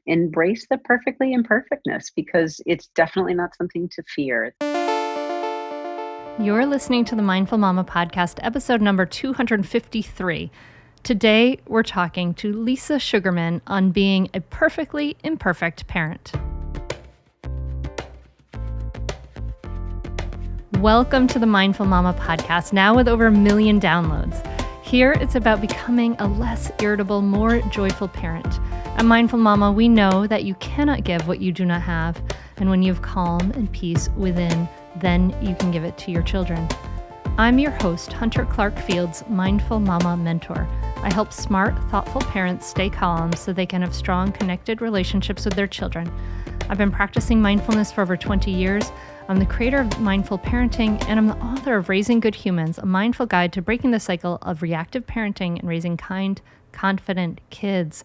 embrace the perfectly imperfectness because it's definitely not something to fear. You're listening to the Mindful Mama podcast, episode number 253. Today, we're talking to Lisa Sugarman on being a perfectly imperfect parent. Welcome to the Mindful Mama podcast, now with over 1 million downloads. Here, it's about becoming a less irritable, more joyful parent. At Mindful Mama, we know that you cannot give what you do not have, and when you have calm and peace within, then you can give it to your children. I'm your host, Hunter Clarke-FIELDS, Mindful Mama Mentor. I help smart, thoughtful parents stay calm so they can have strong, connected relationships with their children. I've been practicing mindfulness for over 20 years. I'm the creator of Mindful Parenting, and I'm the author of Raising Good Humans, a mindful guide to breaking the cycle of reactive parenting and raising kind, confident kids.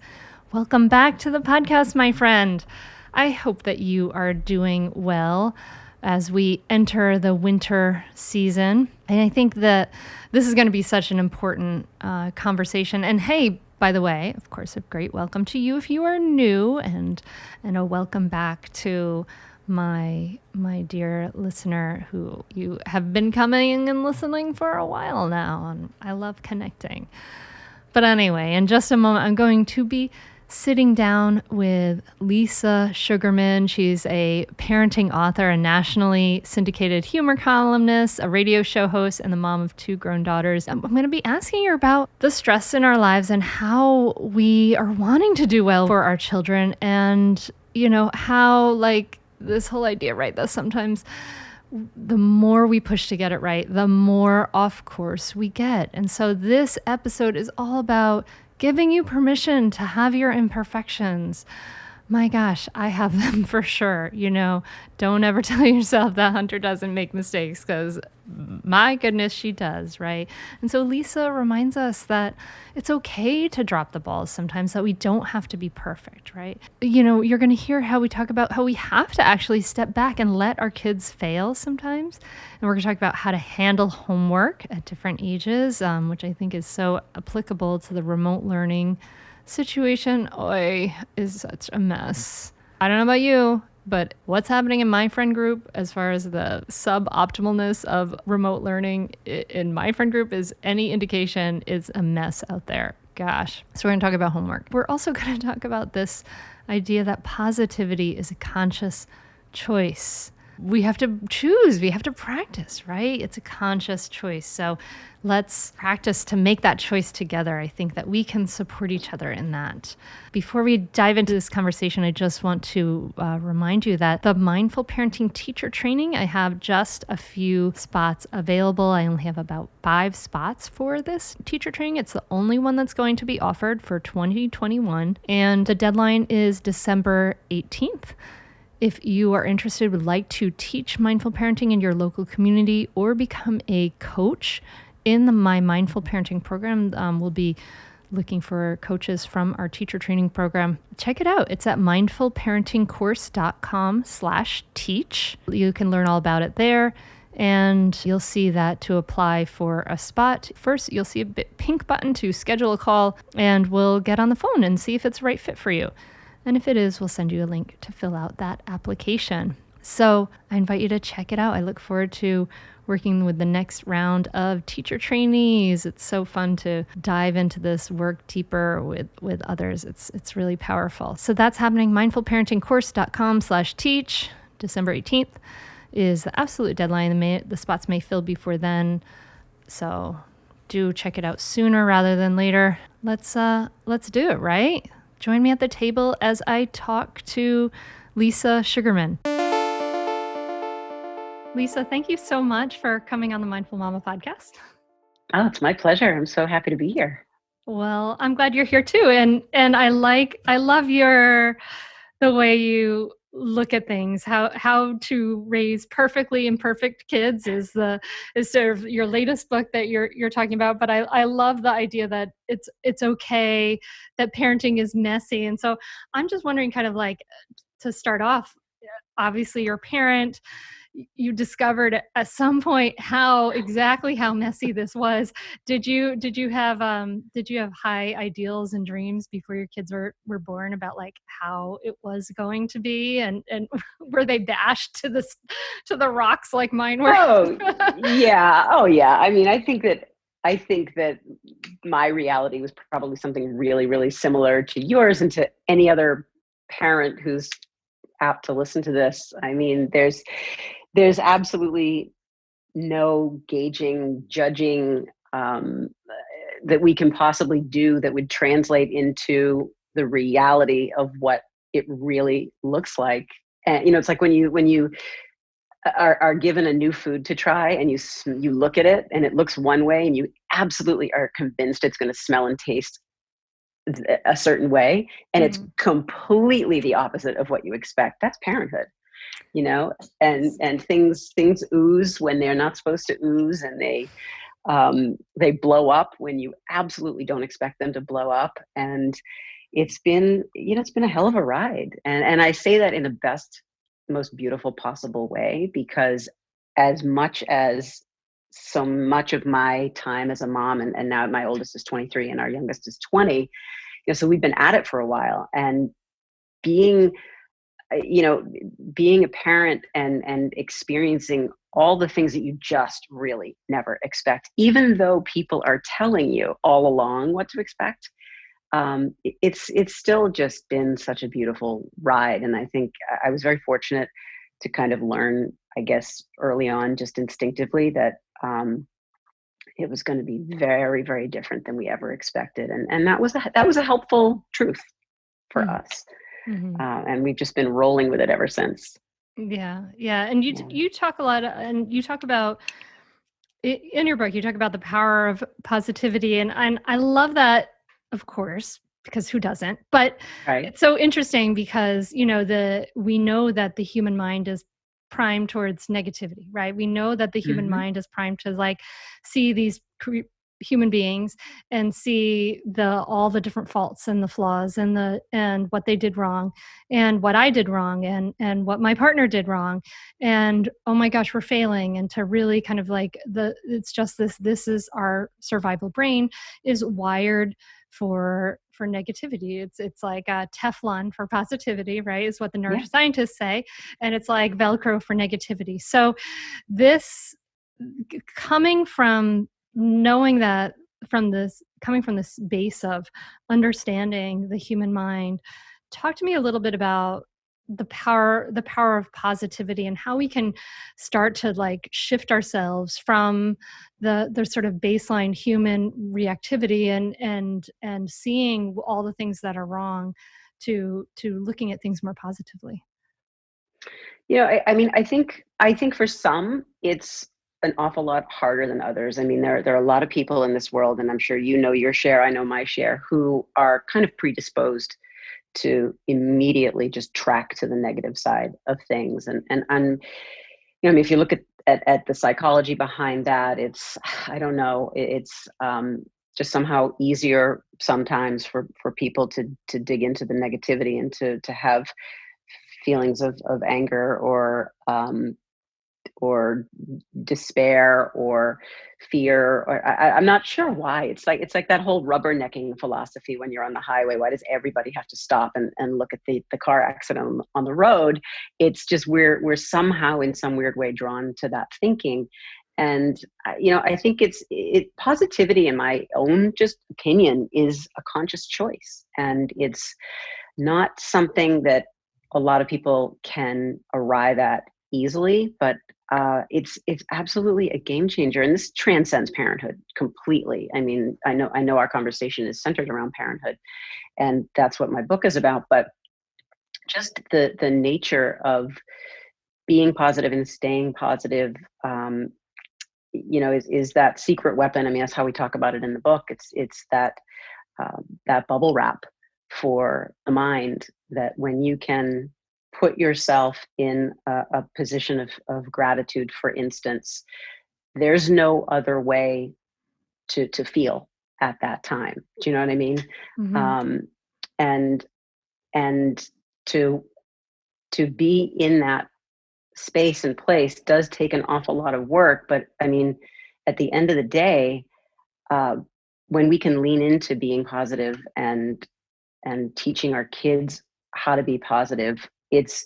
Welcome back to the podcast, my friend. I hope that you are doing well as we enter the winter season. And I think that this is going to be such an important conversation. And hey, by the way, of course, a great welcome to you if you are new, and a welcome back to my dear listener who you have been coming and listening for a while now. And I love connecting. But anyway, in just a moment, I'm going to be sitting down with Lisa Sugarman. She's a parenting author, a nationally syndicated humor columnist, a radio show host, and the mom of 2 grown daughters. I'm going to be asking her about the stress in our lives and how we are wanting to do well for our children, and, you know, how, like, this whole idea, right, that sometimes the more we push to get it right, the more off course we get. And so this episode is all about giving you permission to have your imperfections. My gosh, I have them for sure. You know, don't ever tell yourself that Hunter doesn't make mistakes, because my goodness, she does, right? And so Lisa reminds us that it's okay to drop the balls sometimes, that we don't have to be perfect, right? You know, you're going to hear how we talk about how we have to actually step back and let our kids fail sometimes. And we're going to talk about how to handle homework at different ages, which I think is so applicable to the remote learning situation. Is such a mess. I don't know about you, but what's happening in my friend group as far as the suboptimalness of remote learning in my friend group is any indication, is a mess out there. Gosh. So we're going to talk about homework. We're also going to talk about this idea that positivity is a conscious choice. We have to choose, we have to practice, right? It's a conscious choice. So let's practice to make that choice together. I think that we can support each other in that. Before we dive into this conversation, I just want to remind you that the Mindful Parenting Teacher Training, I have just a few spots available. I only have about 5 spots for this teacher training. It's the only one that's going to be offered for 2021, and the deadline is December 18th. If you are interested, would like to teach mindful parenting in your local community or become a coach in my mindful parenting program, we'll be looking for coaches from our teacher training program. Check it out. It's at mindfulparentingcourse.com/teach. You can learn all about it there. And you'll see that to apply for a spot, first you'll see a pink button to schedule a call, and we'll get on the phone and see if it's the right fit for you. And if it is, we'll send you a link to fill out that application. So I invite you to check it out. I look forward to working with the next round of teacher trainees. It's so fun to dive into this work deeper with others. It's really powerful. So that's happening. mindfulparentingcourse.com/teach. December 18th is the absolute deadline. The spots may fill before then. So do check it out sooner rather than later. Let's do it, right? Join me at the table as I talk to Lisa Sugarman. Lisa, thank you so much for coming on the Mindful Mama podcast. Oh, it's my pleasure. I'm so happy to be here. Well, I'm glad you're here too. And I love the way you look at things. How to raise perfectly imperfect kids is sort of your latest book that you're talking about. But I love the idea that it's okay that parenting is messy. And so I'm just wondering, kind of like, to start off, obviously you're a parent, you discovered at some point exactly how messy this was. Did you have high ideals and dreams before your kids were born about like how it was going to be, and were they dashed to the rocks like mine were? Oh, yeah. Oh, yeah. I mean, I think that my reality was probably something really, really similar to yours and to any other parent who's apt to listen to this. I mean, there's absolutely no gauging, judging that we can possibly do that would translate into the reality of what it really looks like. And it's like when you are given a new food to try, and you look at it and it looks one way, and you absolutely are convinced it's going to smell and taste a certain way, and it's completely the opposite of what you expect. That's parenthood. And things ooze when they're not supposed to ooze, and they blow up when you absolutely don't expect them to blow up. And it's been a hell of a ride. And I say that in the best, most beautiful possible way, because as much as so much of my time as a mom, and now my oldest is 23 and our youngest is 20, so we've been at it for a while, and being being a parent and experiencing all the things that you just really never expect, even though people are telling you all along what to expect. It's still just been such a beautiful ride. And I think I was very fortunate to kind of learn, I guess, early on, just instinctively, that it was going to be very, very different than we ever expected. And that was a helpful truth for us. And we've just been rolling with it ever since. Yeah. And you talk a lot, and you talk about in your book, you talk about the power of positivity, and I love that, of course, because who doesn't? But Right. It's so interesting because we know that the human mind is primed towards negativity, right? We know that the human mind is primed to like see these human beings and see all the different faults and the flaws and what they did wrong and what I did wrong and what my partner did wrong, and oh my gosh, we're failing. And to really kind of like it's just this is our survival brain is wired for negativity. It's like a Teflon for positivity, right? Is what the neuroscientists say. And it's like Velcro for negativity. So this coming from knowing that coming from this base of understanding the human mind, talk to me a little bit about the power of positivity and how we can start to like shift ourselves from the sort of baseline human reactivity and seeing all the things that are wrong to looking at things more positively. I mean, I think for some, it's an awful lot harder than others. I mean, there are a lot of people in this world, and I'm sure your share, I know my share, who are kind of predisposed to immediately just track to the negative side of things. And I'm, I mean, if you look at the psychology behind that, it's, I don't know, it's just somehow easier sometimes for people to dig into the negativity and to have feelings of anger or despair or fear, or I'm not sure why. It's like that whole rubbernecking philosophy when you're on the highway. Why does everybody have to stop and look at the car accident on the road? It's just we're somehow in some weird way drawn to that thinking. And I think positivity, in my own just opinion, is a conscious choice, and it's not something that a lot of people can arrive at easily, but it's absolutely a game changer, and this transcends parenthood completely. I mean, I know our conversation is centered around parenthood, and that's what my book is about. But just the nature of being positive and staying positive, is that secret weapon. I mean, that's how we talk about it in the book. It's that bubble wrap for the mind, that when you can put yourself in a position of gratitude, for instance, there's no other way to feel at that time. Do you know what I mean? And to be in that space and place does take an awful lot of work. But I mean, at the end of the day, uh, when we can lean into being positive and teaching our kids how to be positive, it's,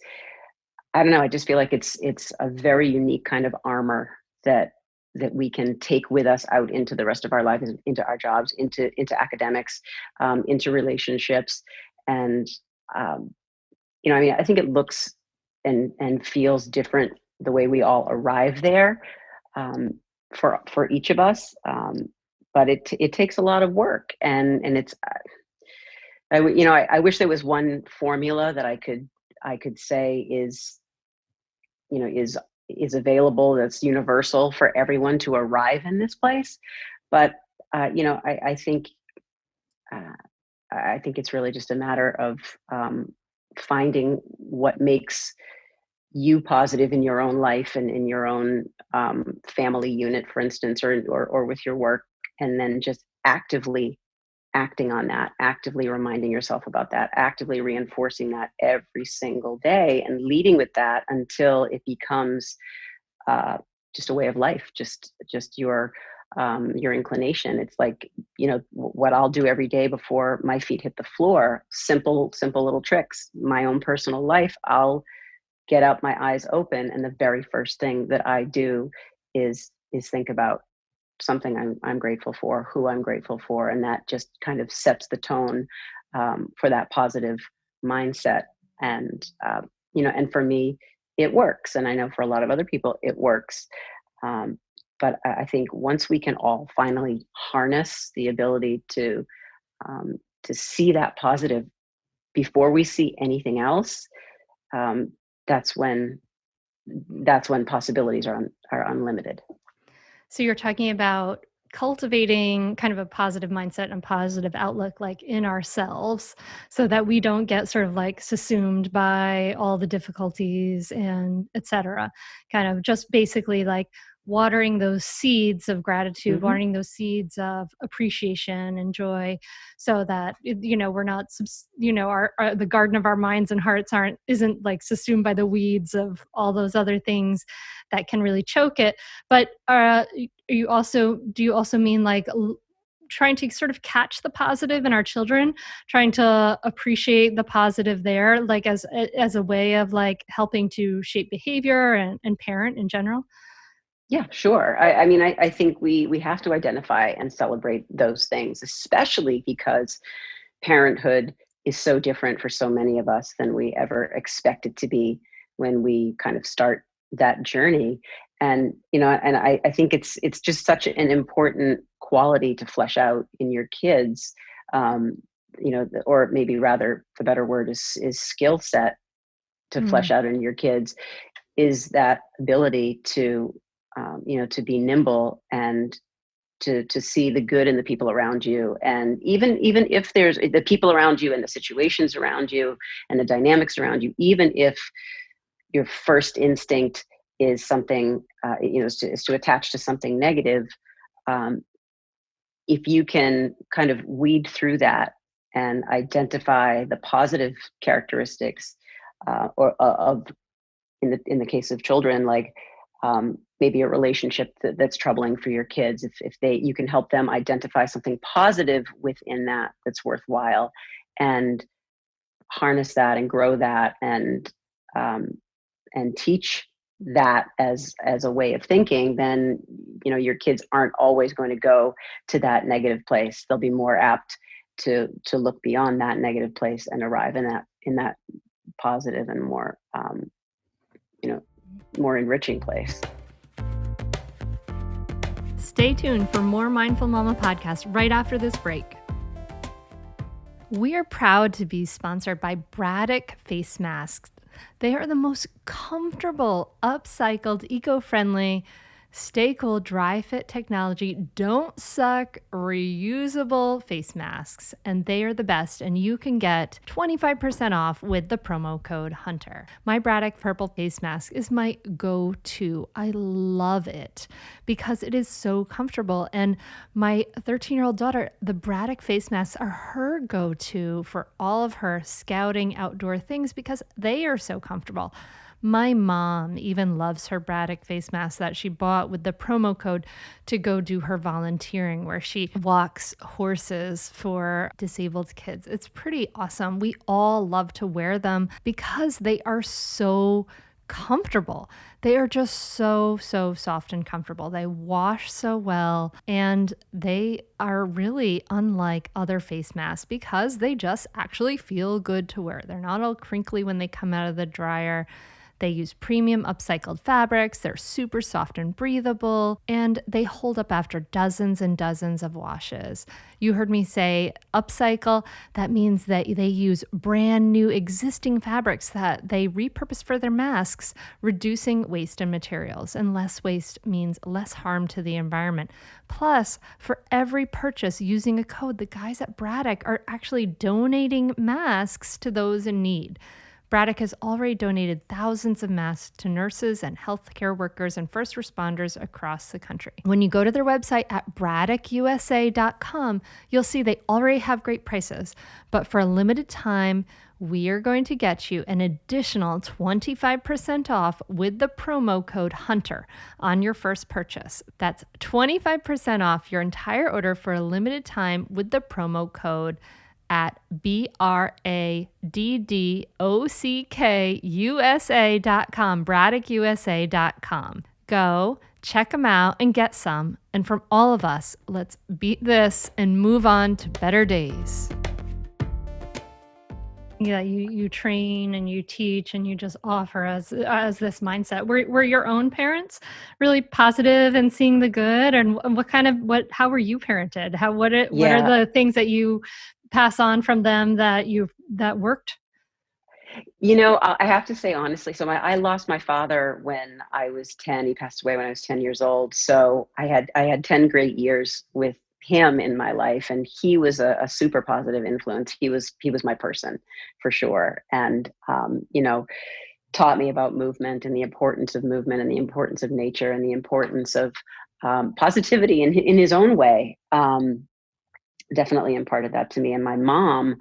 I don't know, I just feel like it's a very unique kind of armor that we can take with us out into the rest of our lives, into our jobs, into academics, into relationships, and I mean, I think it looks and feels different the way we all arrive there, um, for each of us, but it takes a lot of work, and it's I wish there was one formula that I could say is available, that's universal for everyone to arrive in this place. But uh, I think it's really just a matter of finding what makes you positive in your own life and in your own family unit, for instance, or with your work, and then just actively acting on that, actively reminding yourself about that, actively reinforcing that every single day, and leading with that until it becomes uh, just a way of life, just your inclination. It's like, what I'll do every day before my feet hit the floor. Simple little tricks. My own personal life. I'll get out my eyes open, and the very first thing that I do is think about something I'm grateful for, who I'm grateful for, and that just kind of sets the tone for that positive mindset. And and for me, it works, and I know for a lot of other people, it works. Um, but I think once we can all finally harness the ability to see that positive before we see anything else, um, that's when possibilities are unlimited. So you're talking about cultivating kind of a positive mindset and positive outlook like in ourselves so that we don't get sort of like subsumed by all the difficulties and etc. Kind of just basically like watering those seeds of gratitude, Hmm. watering those seeds of appreciation and joy so that we're not our the garden of our minds and hearts isn't like subsumed by the weeds of all those other things that can really choke it. But do you also mean like trying to sort of catch the positive in our children, trying to appreciate the positive there, like as a way of like helping to shape behavior and parent in general? Yeah, sure. I mean, I think we have to identify and celebrate those things, especially because parenthood is so different for so many of us than we ever expect it to be when we kind of start that journey. And I think it's just such an important quality to flesh out in your kids. Um, or maybe rather, the better word is skill set to Mm. flesh out in your kids, is that ability to be nimble and to see the good in the people around you. And even if there's the people around you and the situations around you and the dynamics around you, even if your first instinct is something, is to attach to something negative, um, if you can kind of weed through that and identify the positive characteristics, or of in the case of children, like maybe a relationship that's troubling for your kids, if you can help them identify something positive within that that's worthwhile, and harness that and grow that, um, and teach that as a way of thinking, then your kids aren't always going to go to that negative place. They'll be more apt to look beyond that negative place and arrive in that positive and you know more enriching place. Stay tuned for more Mindful Mama podcast right after this break. We are proud to be sponsored by Braddock face masks. They are the most comfortable, upcycled, eco-friendly, stay cool, dry fit technology, don't suck, reusable face masks. And they are the best. And you can get 25% off with the promo code HUNTER. My Braddock purple face mask is my go-to. I love it because it is so comfortable. And my 13-year-old daughter, the Braddock face masks are her go-to for all of her scouting outdoor things because they are so comfortable. My mom even loves her Braddock face mask that she bought with the promo code to go do her volunteering, where she walks horses for disabled kids. It's pretty awesome. We all love to wear them because they are so comfortable. They are just so soft and comfortable. They wash so well, and they are really unlike other face masks because they just actually feel good to wear. They're not all crinkly when they come out of the dryer. They use premium upcycled fabrics. They're super soft and breathable, and they hold up after dozens and dozens of washes. You heard me say upcycle. That means that they use brand new existing fabrics that they repurpose for their masks, reducing waste and materials. And less waste means less harm to the environment. Plus, for every purchase using a code, the guys at Braddock are actually donating masks to those in need. Braddock has already donated thousands of masks to nurses and healthcare workers and first responders across the country. When you go to their website at BraddockUSA.com, you'll see they already have great prices. But for a limited time, we are going to get you an additional 25% off with the promo code HUNTER on your first purchase. That's 25% off your entire order for a limited time with the promo code at BraddockUSA.com, BraddockUSA.com. Go, check them out, and get some. And from all of us, let's beat this and move on to better days. Yeah, you train and you teach and you just offer as this mindset. Were your own parents really positive and seeing the good? And how were you parented? What are the things that you pass on from them that worked? I have to say honestly, so I lost my father when I was 10. He passed away when I was 10 years old. So I had 10 great years with him in my life, and he was a super positive influence. He was my person for sure. And, taught me about movement and the importance of movement and the importance of nature and the importance of positivity in his own way. Definitely imparted that to me. And my mom,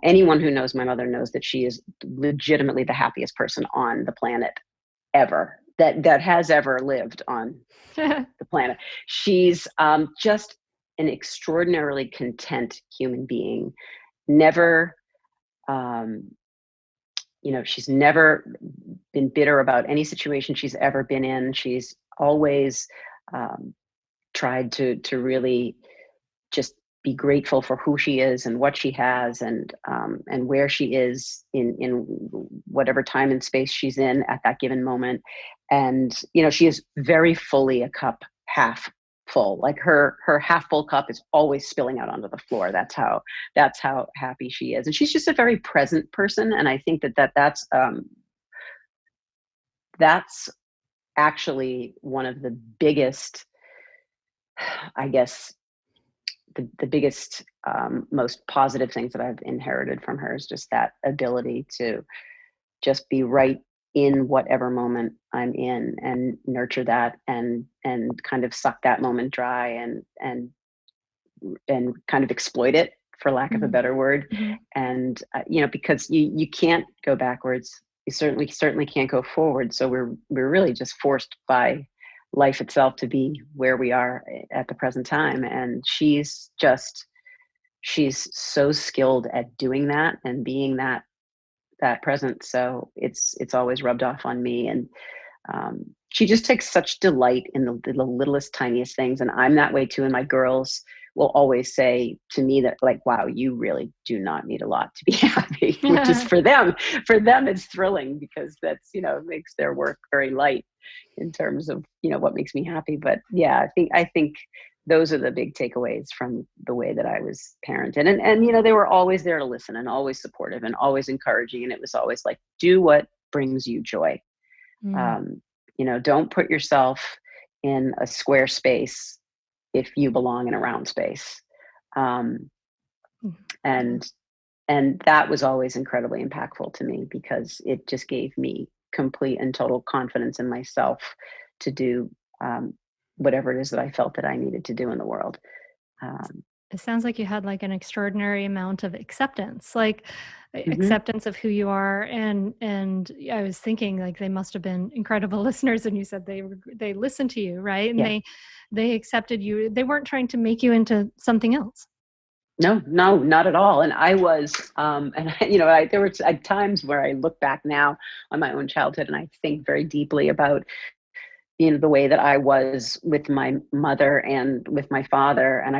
anyone who knows my mother knows that she is legitimately the happiest person on the planet ever, that has ever lived on the planet. She's just an extraordinarily content human being. Never, she's never been bitter about any situation she's ever been in. She's always tried to really just be grateful for who she is and what she has, and where she is in whatever time and space she's in at that given moment. And she is very fully a cup half full. Like her half full cup is always spilling out onto the floor. That's how happy she is. And she's just a very present person. And I think that's actually one of the biggest, I guess, the biggest, most positive things that I've inherited from her is just that ability to just be right in whatever moment I'm in and nurture that and kind of suck that moment dry and kind of exploit it, for lack of a better word. Mm-hmm. And because you can't go backwards, you certainly can't go forward. So we're really just forced by life itself to be where we are at the present time. And she's so skilled at doing that and being that present. So it's always rubbed off on me. And she just takes such delight in the littlest, tiniest things. And I'm that way too. And my girls will always say to me that, like, wow, you really do not need a lot to be happy, which is for them it's thrilling, because that's, makes their work very light in terms of, what makes me happy. But yeah, I think those are the big takeaways from the way that I was parented. And they were always there to listen and always supportive and always encouraging. And it was always like, do what brings you joy. Don't put yourself in a square space if you belong in a round space. And that was always incredibly impactful to me, because it just gave me complete and total confidence in myself to do whatever it is that I felt that I needed to do in the world. It sounds like you had like an extraordinary amount of acceptance. Like, acceptance of who you are. And I was thinking, like, they must have been incredible listeners. And you said they listened to you, right? And Yeah. they accepted you. They weren't trying to make you into something else. No, not at all. And I was, there were times where I look back now on my own childhood and I think very deeply about, the way that I was with my mother and with my father. And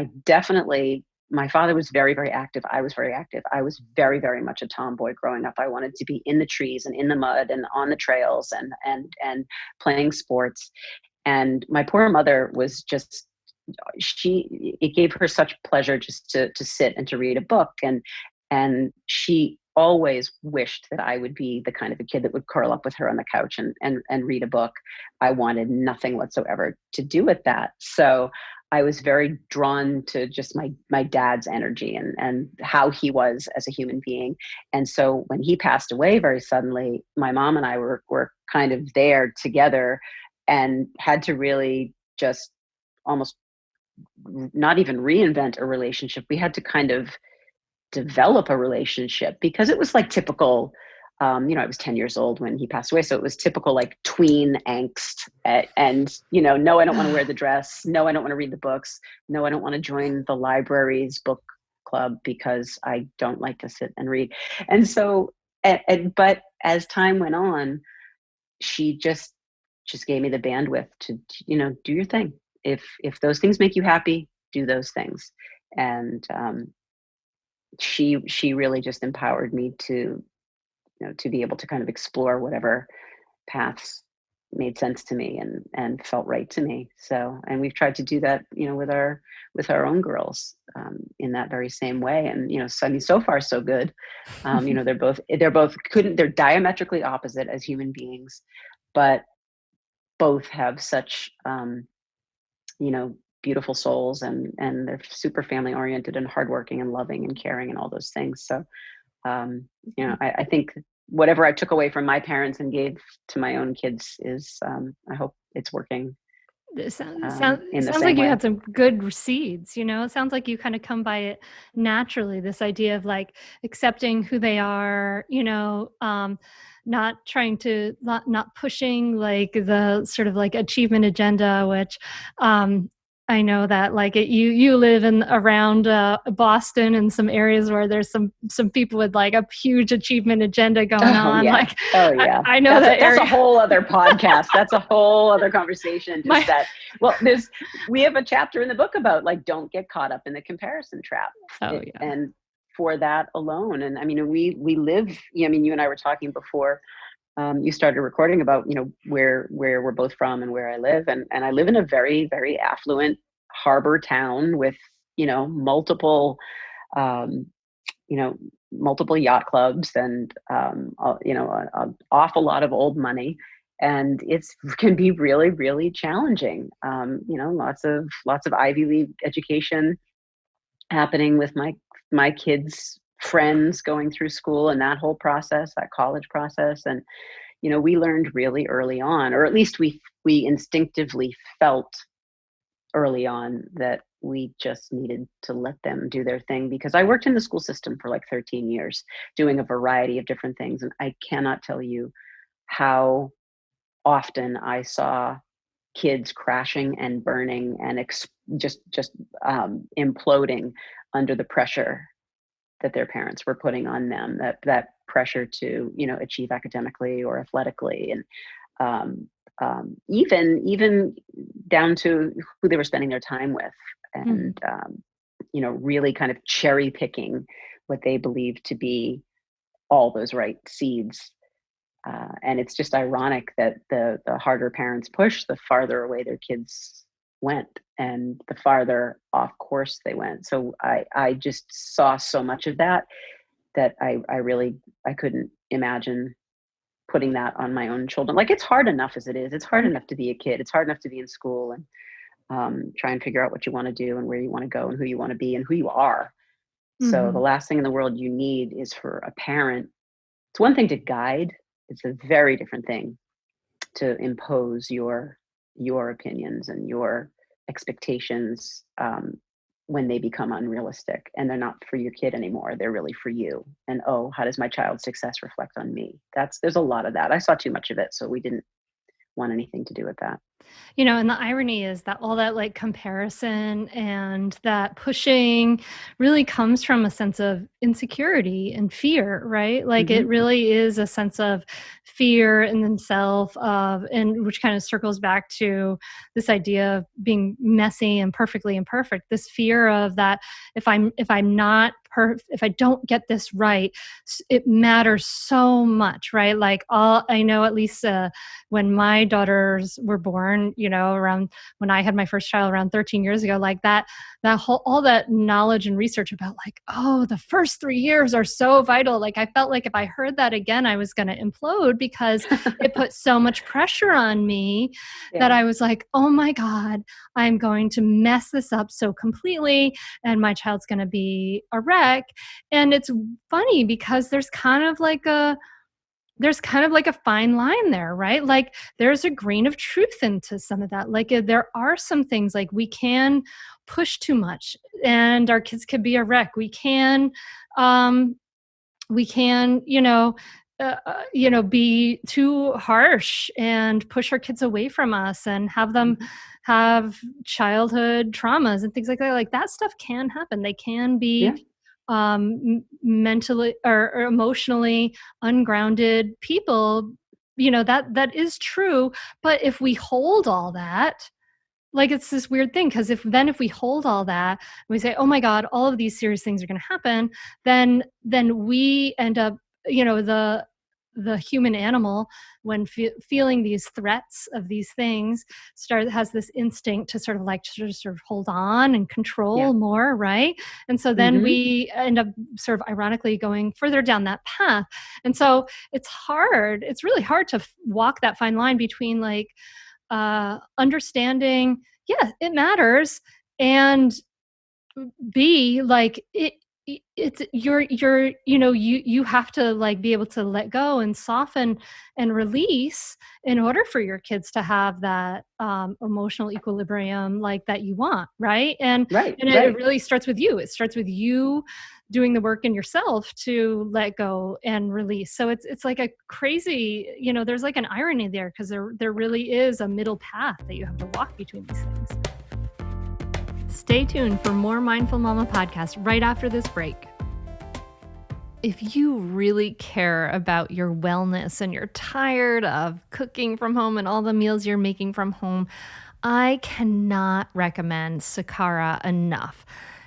my father was very, very active. I was very active. I was very, very much a tomboy growing up. I wanted to be in the trees and in the mud and on the trails and playing sports. And my poor mother was just, it gave her such pleasure just to sit and to read a book. And she always wished that I would be the kind of a kid that would curl up with her on the couch and read a book. I wanted nothing whatsoever to do with that. So I was very drawn to just my dad's energy and how he was as a human being. And so when he passed away very suddenly, my mom and I were kind of there together and had to really just almost not even reinvent a relationship. We had to kind of develop a relationship because it was like typical, I was 10 years old when he passed away. So it was typical like tween angst and, no, I don't want to wear the dress. No, I don't want to read the books. No, I don't want to join the library's book club because I don't like to sit and read. And so, but as time went on, she just gave me the bandwidth to, do your thing. If those things make you happy, do those things. And she really just empowered me to, to be able to kind of explore whatever paths made sense to me and felt right to me. So, and we've tried to do that, with our own girls in that very same way. And, so far so good. They're diametrically opposite as human beings, but both have such, beautiful souls and they're super family oriented and hardworking and loving and caring and all those things. So, I think whatever I took away from my parents and gave to my own kids is, I hope it's working. It sounds like you had some good seeds, it sounds like you kind of come by it naturally, this idea of like accepting who they are, not trying to, not pushing like the sort of like achievement agenda, which I know that like you live in around Boston and some areas where there's some people with like a huge achievement agenda going on. Yeah. Like, yeah, I know that's a whole other podcast. That's a whole other conversation. We have a chapter in the book about like, don't get caught up in the comparison trap. And for that alone. And I mean, we live, you and I were talking before you started recording about, where we're both from and where I live. And I live in a very, very affluent harbor town with, multiple, multiple yacht clubs and, an awful lot of old money. And can be really, really challenging. Lots of Ivy League education happening with my kids' friends going through school and that whole process, that college process. And, we learned really early on, or at least we instinctively felt early on that we just needed to let them do their thing, because I worked in the school system for like 13 years doing a variety of different things. And I cannot tell you how often I saw kids crashing and burning and just imploding under the pressure that their parents were putting on them, that pressure to, achieve academically or athletically. And even down to who they were spending their time with, and really kind of cherry picking what they believed to be all those right seeds. And it's just ironic that the harder parents push, the farther away their kids went and the farther off course they went. So I just saw so much of that I couldn't imagine putting that on my own children. Like, it's hard enough as it is. It's hard enough to be a kid. It's hard enough to be in school and try and figure out what you want to do and where you want to go and who you want to be and who you are. Mm-hmm. So the last thing in the world you need is for a parent. It's one thing to guide. It's a very different thing to impose your opinions and your expectations, when they become unrealistic and they're not for your kid anymore. They're really for you. And, oh, how does my child's success reflect on me? There's a lot of that. I saw too much of it, so we didn't want anything to do with that. And the irony is that all that like comparison and that pushing really comes from a sense of insecurity and fear, right? Like it really is a sense of fear in themselves and which kind of circles back to this idea of being messy and perfectly imperfect. This fear of that if I don't get this right, it matters so much, right? Like I know at least when my daughters were born, around when I had my first child around 13 years ago, like that whole, all that knowledge and research about like, oh, the first 3 years are so vital. Like I felt like if I heard that again, I was going to implode because it put so much pressure on me that I was like, oh my God, I'm going to mess this up so completely and my child's going to be a wreck. And it's funny because there's kind of like a fine line there, right? Like there's a grain of truth into some of that. Like there are some things like we can push too much and our kids could be a wreck. We can, be too harsh and push our kids away from us and have them have childhood traumas and things like that. Like that stuff can happen. They can be mentally or emotionally ungrounded people, that is true. But if we hold all that, like it's this weird thing, because if we hold all that, we say, oh my God, all of these serious things are going to happen, then we end up, the human animal, when feeling these threats of these things, has this instinct to sort of hold on and control more, right? And so then we end up sort of ironically going further down that path. And so it's really hard to walk that fine line between like understanding, it matters, and B, like it's you have to like be able to let go and soften and release in order for your kids to have that emotional equilibrium like that you want, right? And it really starts with you. It starts with you doing the work in yourself to let go and release. So it's like a crazy, there's like an irony there, because there really is a middle path that you have to walk between these things. Stay tuned for more Mindful Mama podcast right after this break. If you really care about your wellness and you're tired of cooking from home and all the meals you're making from home, I cannot recommend Sakara enough.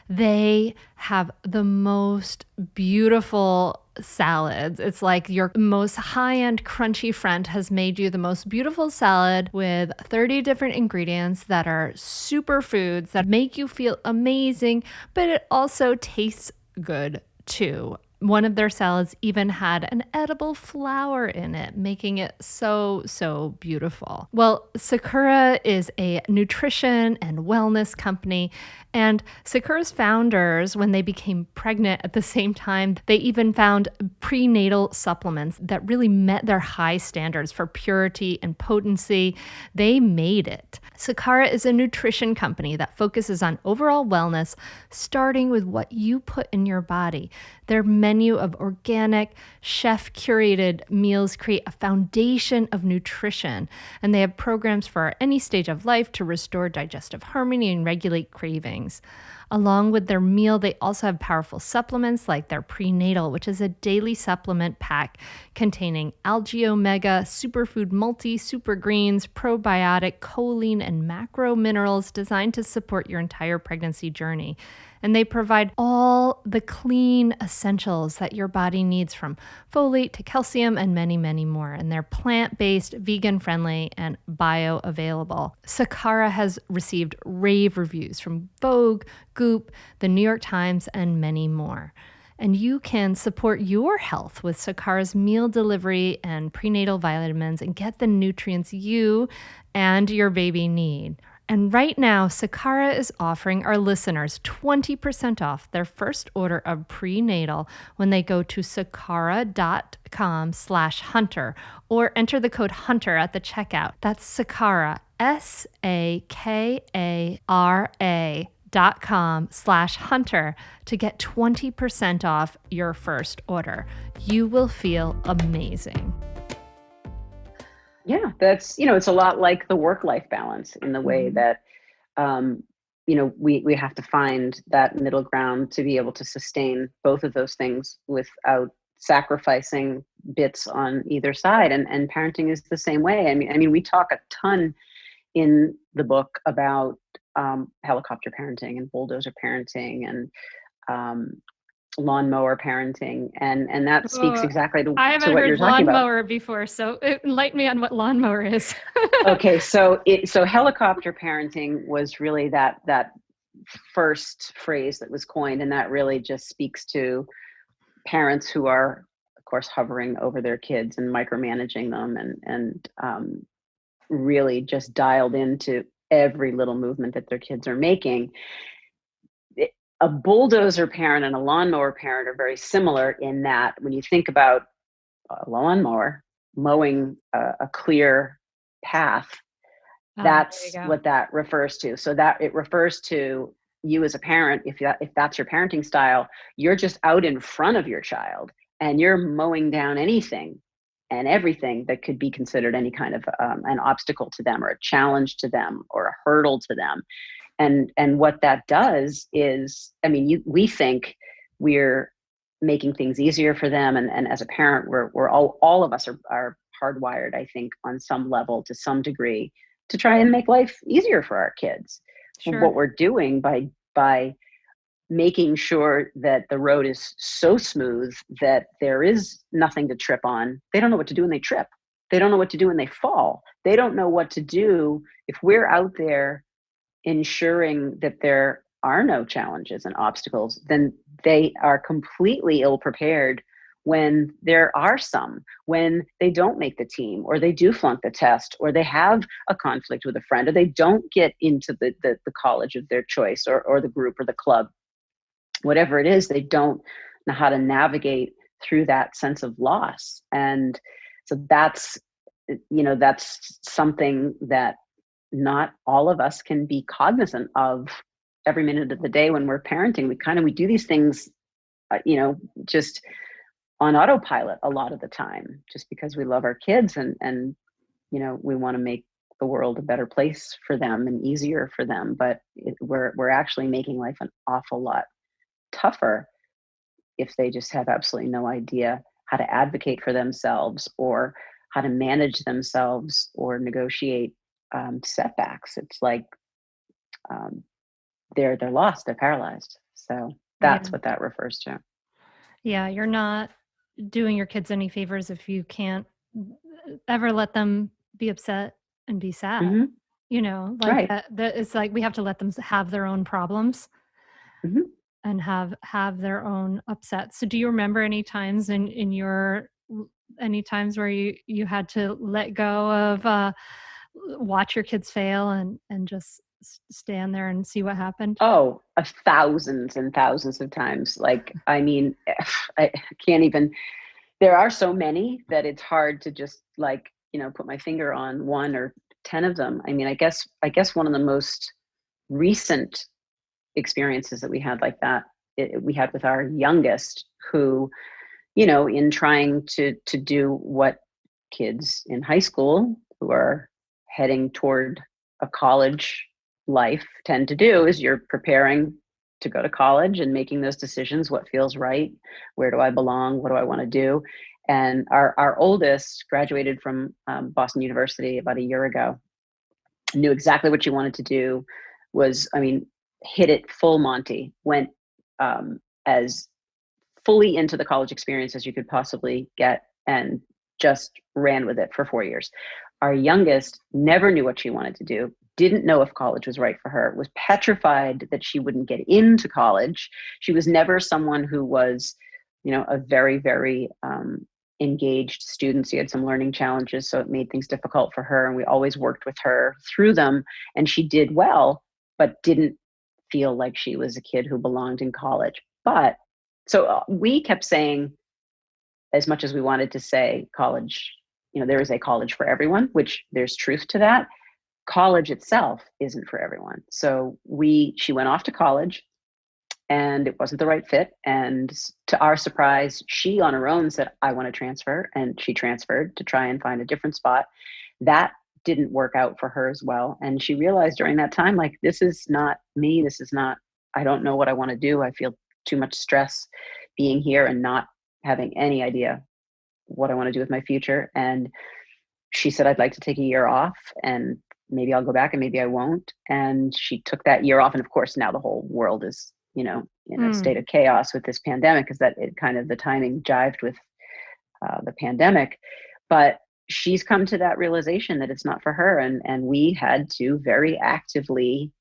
They have the most beautiful salads. It's like your most high-end crunchy friend has made you the most beautiful salad with 30 different ingredients that are superfoods that make you feel amazing, but it also tastes good too. One of their salads even had an edible flower in it, making it so beautiful. Well, Sakura is a nutrition and wellness company, and Sakura's founders, when they became pregnant at the same time, they even found prenatal supplements that really met their high standards for purity and potency. They made it. Sakura is a nutrition company that focuses on overall wellness, starting with what you put in your body. Their menu of organic, chef-curated meals create a foundation of nutrition, and they have programs for any stage of life to restore digestive harmony and regulate cravings. Along with their meal, they also have powerful supplements like their prenatal, which is a daily supplement pack containing algae omega, superfood multi, super greens, probiotic, choline, and macro minerals designed to support your entire pregnancy journey. And they provide all the clean essentials that your body needs, from folate to calcium and many, many more. And they're plant-based, vegan-friendly, and bioavailable. Sakara has received rave reviews from Vogue, Goop, the New York Times, and many more. And you can support your health with Sakara's meal delivery and prenatal vitamins and get the nutrients you and your baby need. And right now, Sakara is offering our listeners 20% off their first order of prenatal when they go to sakara.com/hunter or enter the code HUNTER at the checkout. That's Sakara, Lawnmower.com/hunter to get 20% off your first order. You will feel amazing. Yeah, that's, it's a lot like the work-life balance in the way that, we have to find that middle ground to be able to sustain both of those things without sacrificing bits on either side. And parenting is the same way. I mean, we talk a ton in the book about helicopter parenting and bulldozer parenting and lawnmower parenting, and that speaks exactly to I haven't what you're heard talking about. lawnmower before, so enlighten me on what lawnmower is. Okay, so helicopter parenting was really that first phrase that was coined, and that really just speaks to parents who are, of course, hovering over their kids and micromanaging them, and really just dialed into every little movement that their kids are making. A bulldozer parent and a lawnmower parent are very similar in that when you think about a lawnmower mowing a clear path, that's what that refers to. So that it refers to you as a parent. If that's your parenting style, you're just out in front of your child and you're mowing down anything and everything that could be considered any kind of an obstacle to them or a challenge to them or a hurdle to them. And what that does is, we think we're making things easier for them. And as a parent, we're all of us are hardwired, I think, on some level, to some degree, to try and make life easier for our kids. Sure. What we're doing by making sure that the road is so smooth that there is nothing to trip on. They don't know what to do when they trip. They don't know what to do when they fall. They don't know what to do if we're out there ensuring that there are no challenges and obstacles. Then they are completely ill prepared when there are some, when they don't make the team, or they do flunk the test, or they have a conflict with a friend, or they don't get into the college of their choice, or the group or the club. Whatever it is, they don't know how to navigate through that sense of loss. And so that's something that not all of us can be cognizant of every minute of the day when we're parenting. We do these things, just on autopilot a lot of the time, just because we love our kids and we want to make the world a better place for them and easier for them. But we're actually making life an awful lot tougher if they just have absolutely no idea how to advocate for themselves or how to manage themselves or negotiate setbacks. It's like they're lost, they're paralyzed. So that's what that refers to. Yeah, you're not doing your kids any favors if you can't ever let them be upset and be sad. Mm-hmm. Like right. that it's like we have to let them have their own problems. Mm-hmm. And have their own upsets. So do you remember any times any times where you had to let go of watch your kids fail and just stand there and see what happened? Oh, thousands and thousands of times. I can't even, there are so many that it's hard to just put my finger on one or 10 of them. I guess one of the most recent experiences that we had like that, we had with our youngest, who, in trying to do what kids in high school who are heading toward a college life tend to do, is you're preparing to go to college and making those decisions. What feels right? Where do I belong? What do I want to do? And our oldest graduated from Boston University about a year ago, knew exactly what she wanted to do, hit it full Monty, went as fully into the college experience as you could possibly get, and just ran with it for 4 years. Our youngest never knew what she wanted to do, didn't know if college was right for her, was petrified that she wouldn't get into college. She was never someone who was, a very, very engaged student. She had some learning challenges, so it made things difficult for her. And we always worked with her through them. And she did well, but didn't feel like she was a kid who belonged in college. But so we kept saying, as much as we wanted to say college, there is a college for everyone, which there's truth to that. college itself isn't for everyone. So she went off to college, and it wasn't the right fit. And to our surprise, she on her own said, I want to transfer. And she transferred to try and find a different spot. That didn't work out for her as well. And she realized during that time, like, this is not me. I don't know what I want to do. I feel too much stress being here and not having any idea what I want to do with my future. And she said, I'd like to take a year off, and maybe I'll go back and maybe I won't. And she took that year off. And of course, now the whole world is, in a state of chaos with this pandemic, because that it kind of, the timing jived with the pandemic. But she's come to that realization that it's not for her. And we had to very actively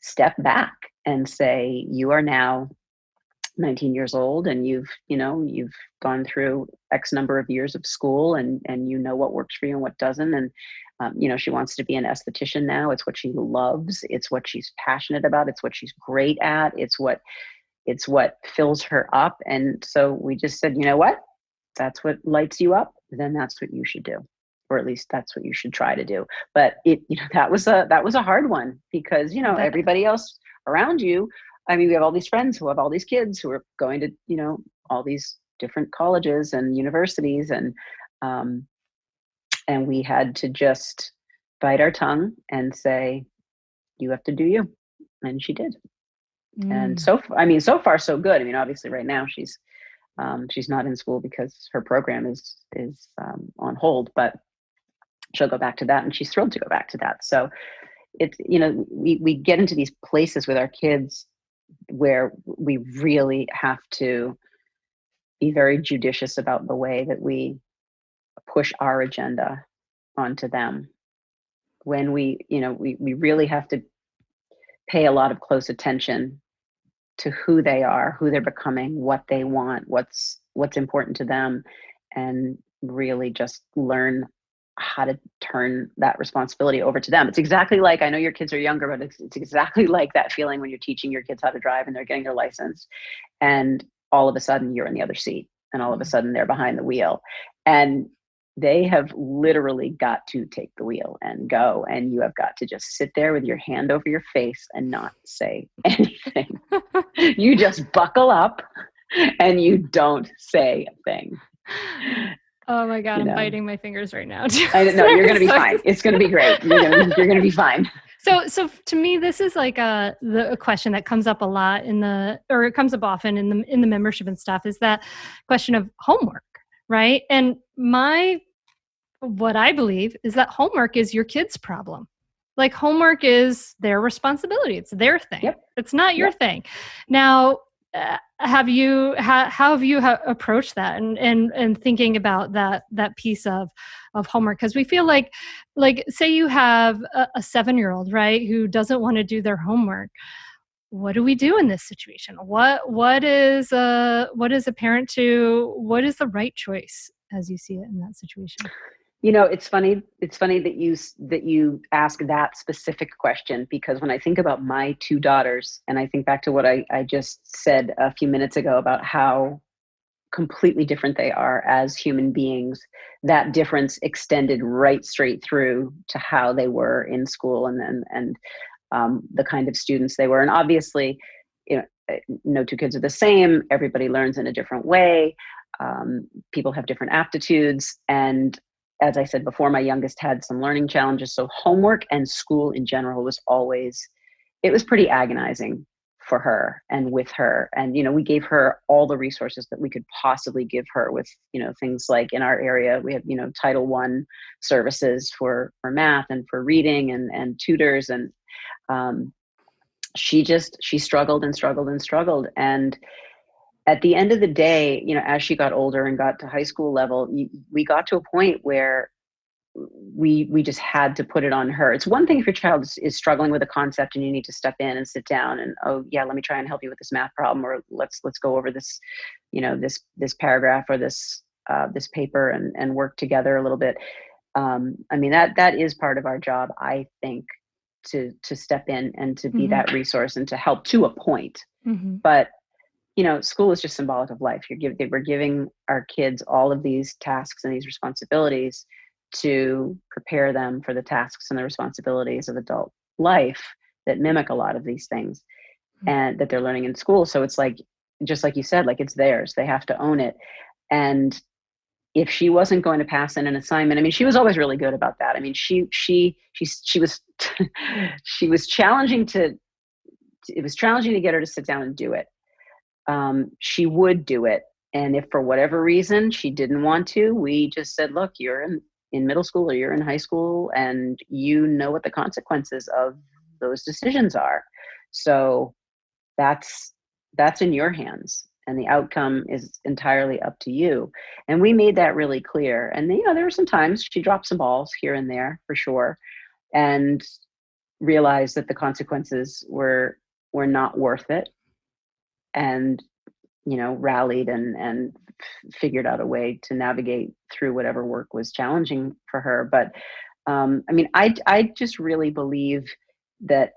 step back and say, you are now 19 years old, and you've gone through X number of years of school, and you know what works for you and what doesn't. And she wants to be an esthetician now. It's what she loves. It's what she's passionate about. It's what she's great at. It's what fills her up. And so we just said, you know what? That's what lights you up. Then that's what you should do, or at least that's what you should try to do. But that was a hard one, because everybody else around you. I mean, we have all these friends who have all these kids who are going to all these different colleges and universities, and we had to just bite our tongue and say, you have to do you. And she did. And so far so good. I mean, obviously right now she's not in school because her program is on hold, but she'll go back to that, and she's thrilled to go back to that. So it's, we get into these places with our kids where we really have to be very judicious about the way that we push our agenda onto them. When we really have to pay a lot of close attention to who they are, who they're becoming, what they want, what's important to them, and really just learn how to turn that responsibility over to them. It's exactly like, I know your kids are younger, but it's exactly like that feeling when you're teaching your kids how to drive and they're getting their license, and all of a sudden you're in the other seat, and all of a sudden they're behind the wheel, and they have literally got to take the wheel and go, and you have got to just sit there with your hand over your face and not say anything. You just buckle up and you don't say a thing. Oh my God, I'm biting my fingers right now. I know, you're going to be fine. It's going to be great. You're going to be fine. So to me, this is like a question that comes up a lot it comes up often in the membership and stuff, is that question of homework, right? And what I believe is that homework is your kid's problem. Like, homework is their responsibility. It's their thing. Yep. It's not your thing. Now, how have you approached that and thinking about that piece of homework? Because we feel like say you have a 7-year-old, right, who doesn't want to do their homework. What do we do in this situation? What is a parent to, what is the right choice as you see it in that situation? It's funny that you ask that specific question, because when I think about my 2 daughters, and I think back to what I just said a few minutes ago about how completely different they are as human beings, that difference extended right straight through to how they were in school, and the kind of students they were. And obviously, no 2 kids are the same. Everybody learns in a different way. People have different aptitudes. And as I said before, my youngest had some learning challenges. So homework and school in general was pretty agonizing for her and with her. And, we gave her all the resources that we could possibly give her with, things like, in our area, we have, Title I services for math and for reading and tutors. And she struggled and struggled and struggled. And at the end of the day, as she got older and got to high school level, we got to a point where we just had to put it on her. It's one thing if your child is struggling with a concept and you need to step in and sit down and, oh yeah, let me try and help you with this math problem, or let's go over this, this paragraph or this paper and work together a little bit. That is part of our job, I think, to step in and to be that resource and to help to a point. Mm-hmm. But school is just symbolic of life. We're giving our kids all of these tasks and these responsibilities to prepare them for the tasks and the responsibilities of adult life that mimic a lot of these things and that they're learning in school. So it's like, just like you said, like it's theirs. They have to own it. And if she wasn't going to pass in an assignment, I mean, she was always really good about that. I mean, she was she was challenging to, it was challenging to get her to sit down and do it. She would do it. And if for whatever reason she didn't want to, we just said, look, you're in middle school or you're in high school and you know what the consequences of those decisions are. So that's in your hands and the outcome is entirely up to you. And we made that really clear. And there were some times she dropped some balls here and there for sure, and realized that the consequences were not worth it, and rallied and figured out a way to navigate through whatever work was challenging for her. But I mean, I just really believe that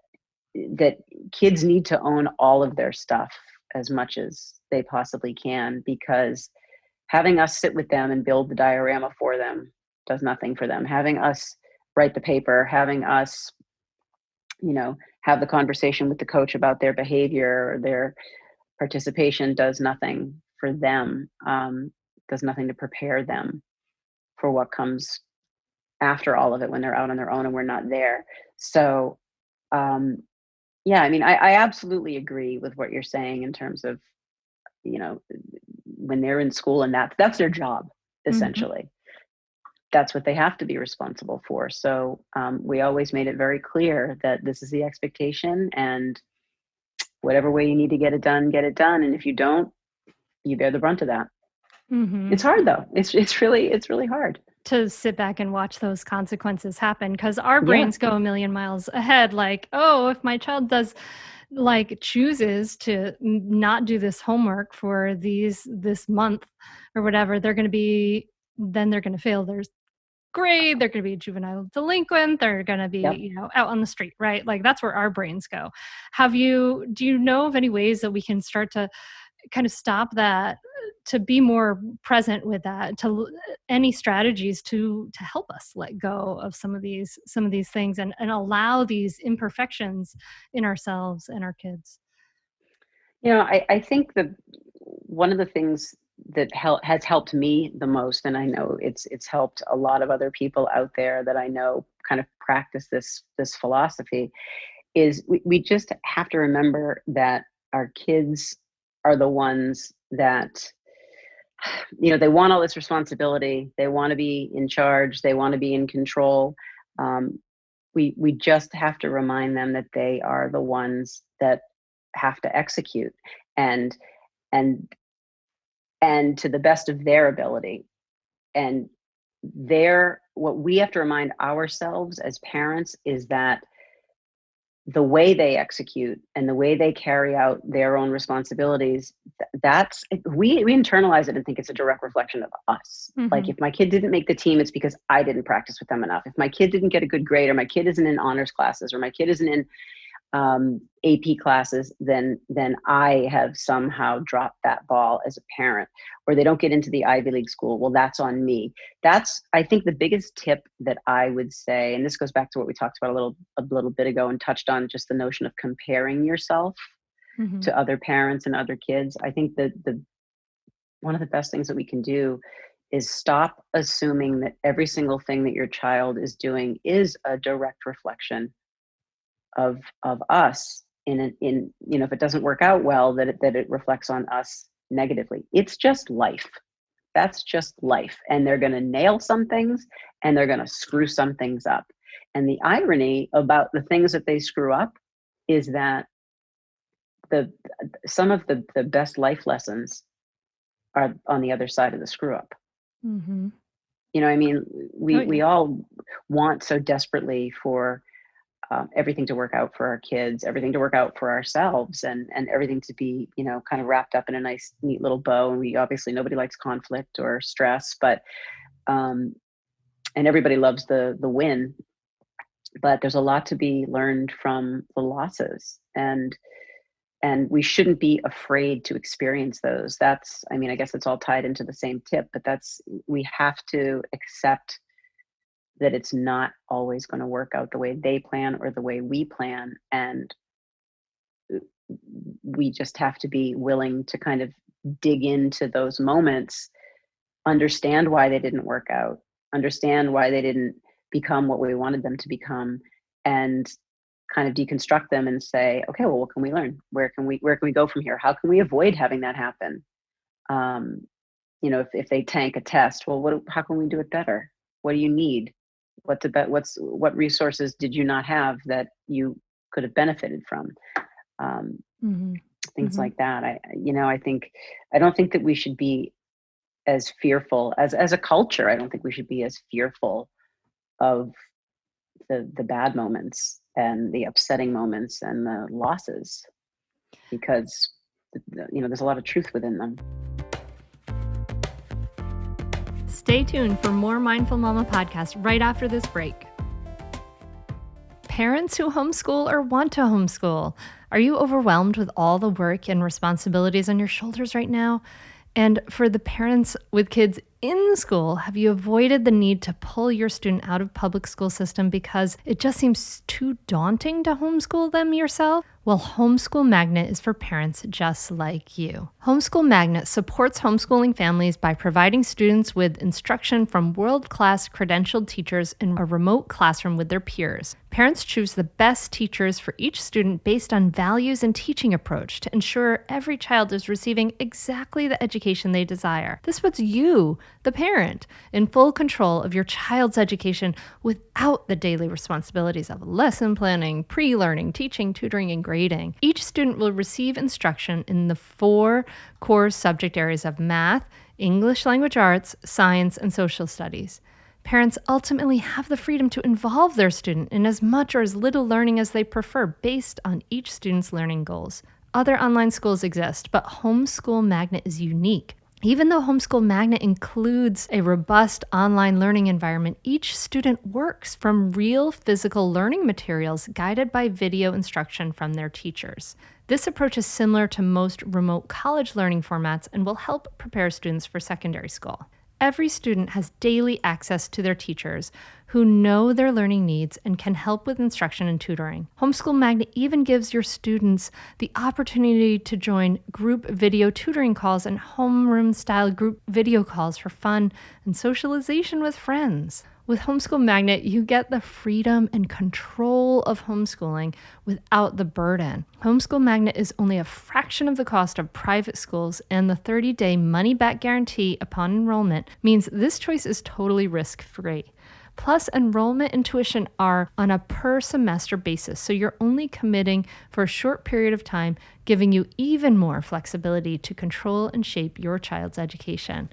kids need to own all of their stuff as much as they possibly can, because having us sit with them and build the diorama for them does nothing for them. Having us write the paper, having us, have the conversation with the coach about their behavior or their participation does nothing for them, does nothing to prepare them for what comes after all of it when they're out on their own and we're not there. So, yeah, I mean, I absolutely agree with what you're saying in terms of, when they're in school and that's their job, essentially. That's what they have to be responsible for. So we always made it very clear that this is the expectation, and whatever way you need to get it done. And if you don't, you bear the brunt of that. It's hard though. It's really hard to sit back and watch those consequences happen, because our brains go a million miles ahead. Like, oh, if my child chooses to not do this homework for this month or whatever, they're going to fail their grade. They're going to be a juvenile delinquent. They're going to be, out on the street, right? Like that's where our brains go. Do you know of any ways that we can start to kind of stop that, to be more present with that, any strategies to help us let go of some of these things and allow these imperfections in ourselves and our kids? I think that one of the things that has helped me the most, and I know it's helped a lot of other people out there that I know kind of practice this philosophy, is we just have to remember that our kids are the ones that, they want all this responsibility. They want to be in charge. They want to be in control. We just have to remind them that they are the ones that have to execute and to the best of their ability. And what we have to remind ourselves as parents is that the way they execute and the way they carry out their own responsibilities, we internalize it and think it's a direct reflection of us. Like if my kid didn't make the team, it's because I didn't practice with them enough. If my kid didn't get a good grade, or my kid isn't in honors classes, or my kid isn't in AP classes, then I have somehow dropped that ball as a parent. Or they don't get into the Ivy League school, well, that's on me. That's, I think, the biggest tip that I would say, and this goes back to what we talked about a little bit ago and touched on, just the notion of comparing yourself to other parents and other kids. I think that one of the best things that we can do is stop assuming that every single thing that your child is doing is a direct reflection of us in if it doesn't work out well, that it reflects on us negatively. It's just life. That's just life. And they're going to nail some things and they're going to screw some things up. And the irony about the things that they screw up is that some of the best life lessons are on the other side of the screw up. I mean, we all want so desperately for everything to work out for our kids, everything to work out for ourselves, and everything to be, kind of wrapped up in a nice, neat little bow. And we obviously, nobody likes conflict or stress, but, and everybody loves the win, but there's a lot to be learned from the losses, and we shouldn't be afraid to experience those. I guess it's all tied into the same tip, but we have to accept that it's not always going to work out the way they plan or the way we plan. And we just have to be willing to kind of dig into those moments, understand why they didn't work out, understand why they didn't become what we wanted them to become, and kind of deconstruct them and say, okay, well, what can we learn? Where can we go from here? How can we avoid having that happen? If they tank a test, well, how can we do it better? What do you need? What resources did you not have that you could have benefited from? Things like that. I don't think that we should be as fearful as a culture. I don't think we should be as fearful of the bad moments and the upsetting moments and the losses, because there's a lot of truth within them. Stay tuned for more Mindful Mama podcast right after this break. Parents who homeschool or want to homeschool, are you overwhelmed with all the work and responsibilities on your shoulders right now? And for the parents with kids in school, have you avoided the need to pull your student out of public school system because it just seems too daunting to homeschool them yourself? Well, Homeschool Magnet is for parents just like you. Homeschool Magnet supports homeschooling families by providing students with instruction from world-class credentialed teachers in a remote classroom with their peers. Parents choose the best teachers for each student based on values and teaching approach to ensure every child is receiving exactly the education they desire. This puts you, the parent, in full control of your child's education without the daily responsibilities of lesson planning, pre-learning, teaching, tutoring, and grading. Each student will receive instruction in the 4 core subject areas of math, English language arts, science, and social studies. Parents ultimately have the freedom to involve their student in as much or as little learning as they prefer based on each student's learning goals. Other online schools exist, but Homeschool Magnet is unique. Even though Homeschool Magnet includes a robust online learning environment, each student works from real physical learning materials guided by video instruction from their teachers. This approach is similar to most remote college learning formats and will help prepare students for secondary school. Every student has daily access to their teachers who know their learning needs and can help with instruction and tutoring. Homeschool Magnet even gives your students the opportunity to join group video tutoring calls and homeroom-style group video calls for fun and socialization with friends. With Homeschool Magnet, you get the freedom and control of homeschooling without the burden. Homeschool Magnet is only a fraction of the cost of private schools, and the 30-day money-back guarantee upon enrollment means this choice is totally risk-free. Plus, enrollment and tuition are on a per-semester basis, so you're only committing for a short period of time, giving you even more flexibility to control and shape your child's education.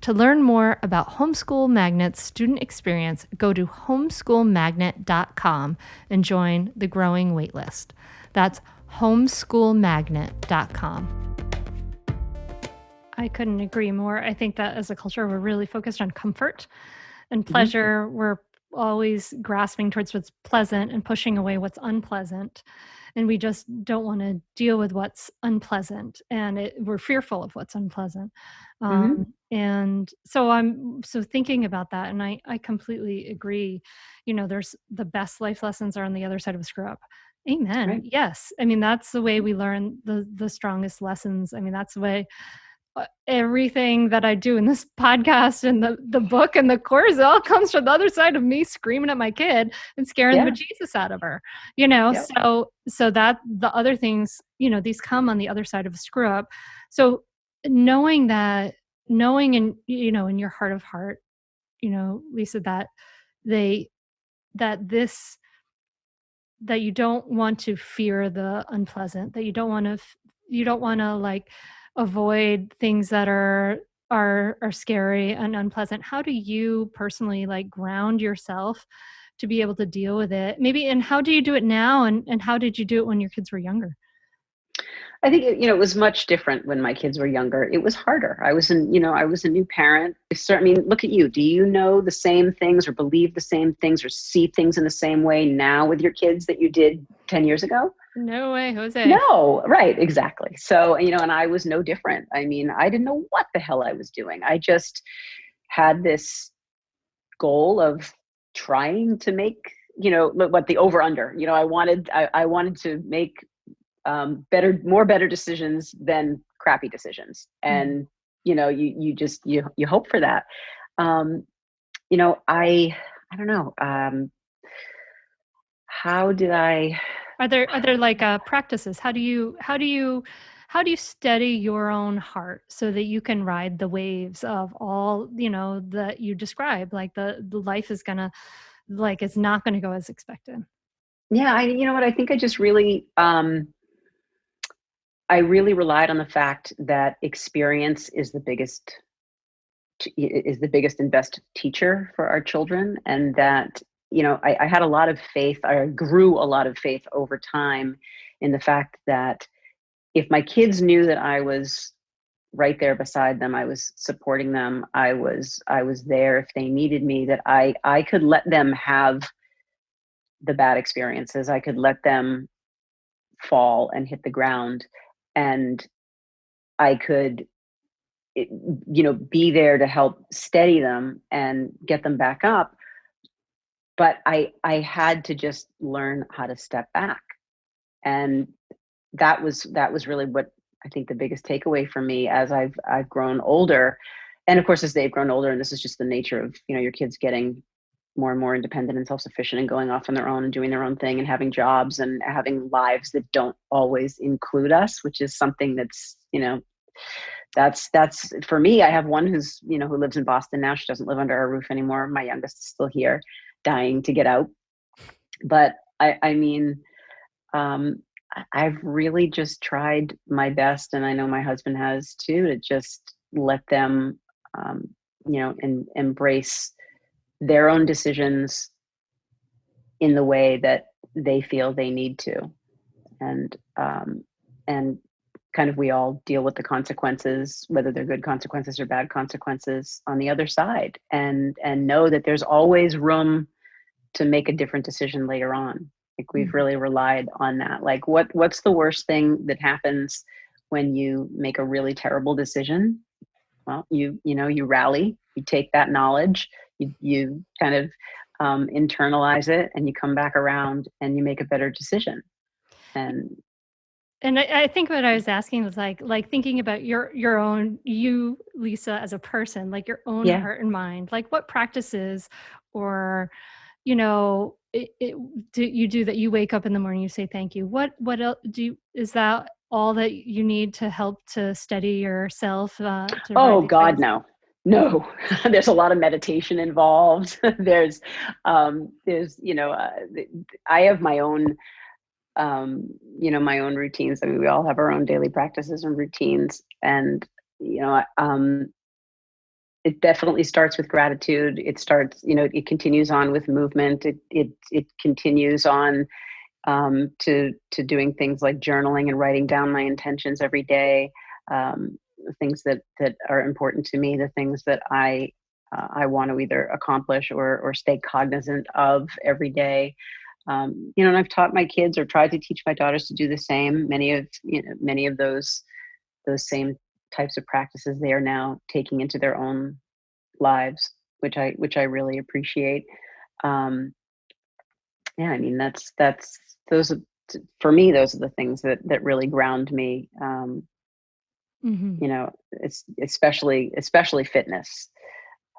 To learn more about Homeschool Magnet's student experience, go to homeschoolmagnet.com and join the growing waitlist. That's homeschoolmagnet.com. I couldn't agree more. I think that as a culture, we're really focused on comfort and pleasure. We're always grasping towards what's pleasant and pushing away what's unpleasant. And we just don't want to deal with what's unpleasant. And we're fearful of what's unpleasant. And so I'm thinking about that. And I completely agree. There's the best life lessons are on the other side of a screw up. Amen. Right. Yes. I mean, that's the way we learn the strongest lessons. I mean, that's the way everything that I do in this podcast and the book and the course, it all comes from the other side of me screaming at my kid and scaring the bejesus out of her, so that the other things, these come on the other side of a screw up. So knowing in your heart of heart, Lisa, that that you don't want to fear the unpleasant, that you don't want to like avoid things that are scary and unpleasant. How do you personally like ground yourself to be able to deal with it? Maybe, and how do you do it now? And how did you do it when your kids were younger? I think, it was much different when my kids were younger. It was harder. I was a new parent. Look at you. Do you know the same things or believe the same things or see things in the same way now with your kids that you did 10 years ago? No way, Jose. No, right, exactly. So, and I was no different. I didn't know what the hell I was doing. I just had this goal of trying to make, what the over under, I wanted to make more better decisions than crappy decisions. And, you hope for that. I don't know. How did I? Are there like practices? How do you steady your own heart so that you can ride the waves of all, that you describe? Like the life is it's not gonna go as expected. Yeah, I think I just really, I really relied on the fact that experience is the biggest and best teacher for our children, and that I had a lot of faith. I grew a lot of faith over time in the fact that if my kids knew that I was right there beside them, I was supporting them, I was there if they needed me, that I could let them have the bad experiences. I could let them fall and hit the ground, and I could be there to help steady them and get them back up. But I had to just learn how to step back. And that was really what I think the biggest takeaway for me as I've grown older. And of course, as they've grown older, and this is just the nature of, your kids getting more and more independent and self-sufficient and going off on their own and doing their own thing and having jobs and having lives that don't always include us, which is something that's, that's for me. I have one who's, who lives in Boston now. She doesn't live under our roof anymore. My youngest is still here, dying to get out. But I've really just tried my best, and I know my husband has too, to just let them, embrace their own decisions in the way that they feel they need to. And kind of, we all deal with the consequences, whether they're good consequences or bad consequences, on the other side, and know that there's always room to make a different decision later on. Like, we've really relied on that. Like, what's the worst thing that happens when you make a really terrible decision? Well, you rally, you take that knowledge, you kind of internalize it, and you come back around and you make a better decision. And I think what I was asking was like thinking about your own, you, Lisa, as a person, like your own heart and mind, like what practices or, do you do that? You wake up in the morning, you say, thank you. What else is that all that you need to help to steady yourself? Oh God, no. There's a lot of meditation involved. there's, I have my own, my own routines. I mean, we all have our own daily practices and routines, and, it definitely starts with gratitude. It starts, it continues on with movement. It continues on, to doing things like journaling and writing down my intentions every day. Things that are important to me, the things that I want to either accomplish or stay cognizant of every day. And I've taught my kids, or tried to teach my daughters to do the same. Many of those same types of practices they are now taking into their own lives, which I really appreciate. I mean, that's for me, those are the things that really ground me. It's especially fitness.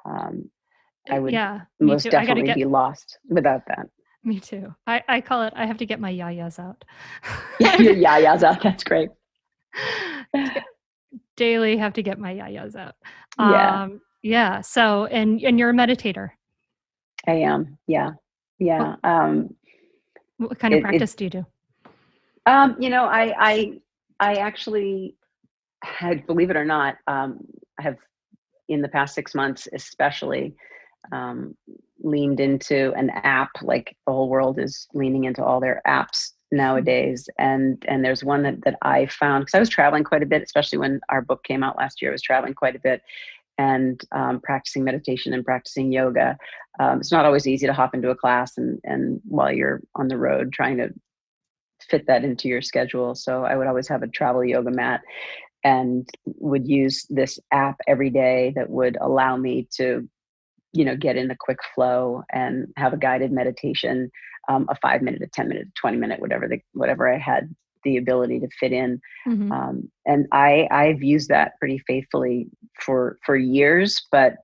I would most definitely be lost without that. Me too. I call it, I have to get my yayas out. Yeah, your yayas out. That's great. Daily have to get my yayas out. Yeah. So, and you're a meditator. I am. Yeah. Yeah. What kind of practice do you do? I actually had, believe it or not, I have, in the past 6 months, especially, leaned into an app. Like, the whole world is leaning into all their apps nowadays. And there's one that I found, because I was traveling quite a bit, especially when our book came out last year. I was traveling quite a bit and practicing meditation and practicing yoga. It's not always easy to hop into a class and while you're on the road trying to fit that into your schedule. So I would always have a travel yoga mat and would use this app every day that would allow me to get in a quick flow and have a guided meditation, a 5 minute, a 10 minute, 20 minute, whatever I had the ability to fit in. Mm-hmm. And I've used that pretty faithfully for years, but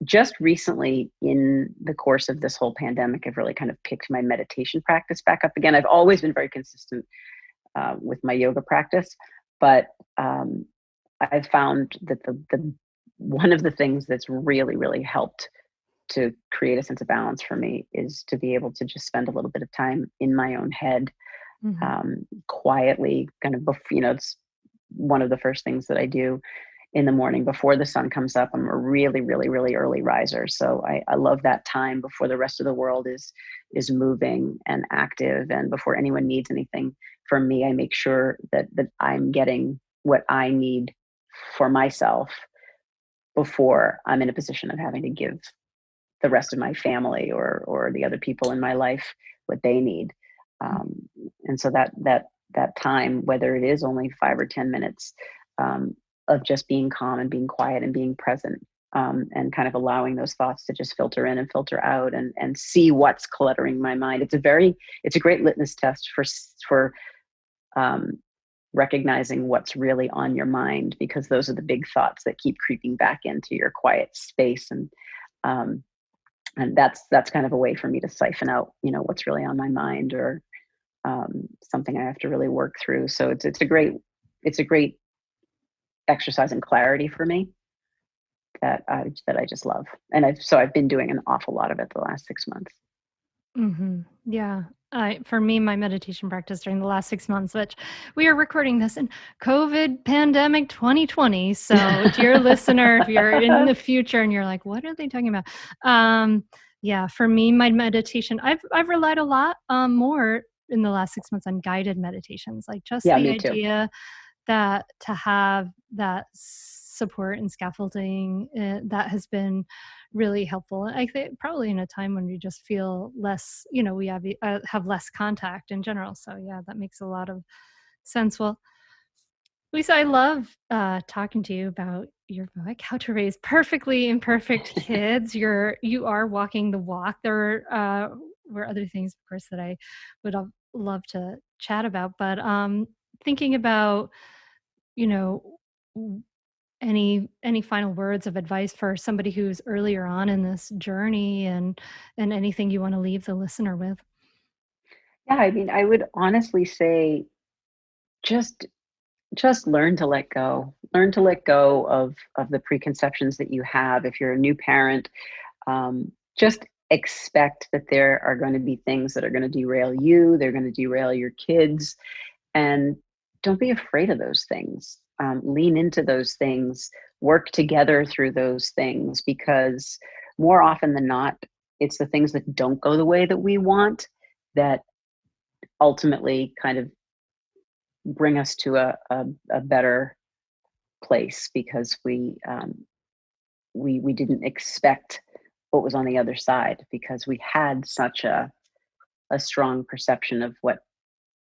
just recently in the course of this whole pandemic, I've really kind of picked my meditation practice back up again. I've always been very consistent with my yoga practice, but I've found that the one of the things that's really, really helped to create a sense of balance for me is to be able to just spend a little bit of time in my own head, quietly, kind of, it's one of the first things that I do in the morning before the sun comes up. I'm a really, really, really early riser. So I love that time before the rest of the world is moving and active. And before anyone needs anything from me, I make sure that I'm getting what I need for myself before I'm in a position of having to give the rest of my family or the other people in my life what they need. And so that time, whether it is only 5 or 10 minutes, of just being calm and being quiet and being present, and kind of allowing those thoughts to just filter in and filter out and see what's cluttering my mind. It's a great litmus test for recognizing what's really on your mind, because those are the big thoughts that keep creeping back into your quiet space. And that's kind of a way for me to siphon out, what's really on my mind, or something I have to really work through. So it's a great exercise in clarity for me that I just love. And I've been doing an awful lot of it the last 6 months. Mm-hmm. Yeah. For me, my meditation practice during the last 6 months, which we are recording this in COVID pandemic 2020. So dear listener, if you're in the future and you're like, what are they talking about? Yeah, for me, my meditation, I've relied a lot more in the last 6 months on guided meditations, like just Yeah, the me too. idea that to have that support and scaffolding that has been really helpful. I think probably in a time when we just feel less, we have less contact in general. So yeah, that makes a lot of sense. Well, Lisa, I love talking to you about your book, How to Raise Perfectly Imperfect Kids. You are walking the walk. There were other things, of course, that I would love to chat about, but thinking about, you know, any final words of advice for somebody who's earlier on in this journey, and anything you want to leave the listener with? Yeah, I mean, I would honestly say just learn to let go. Learn to let go of the preconceptions that you have. If you're a new parent, just expect that there are going to be things that are going to derail you. They're going to derail your kids, and don't be afraid of those things. Lean into those things. Work together through those things, because more often than not, it's the things that don't go the way that we want that ultimately kind of bring us to a better place, because we didn't expect what was on the other side, because we had such a strong perception of what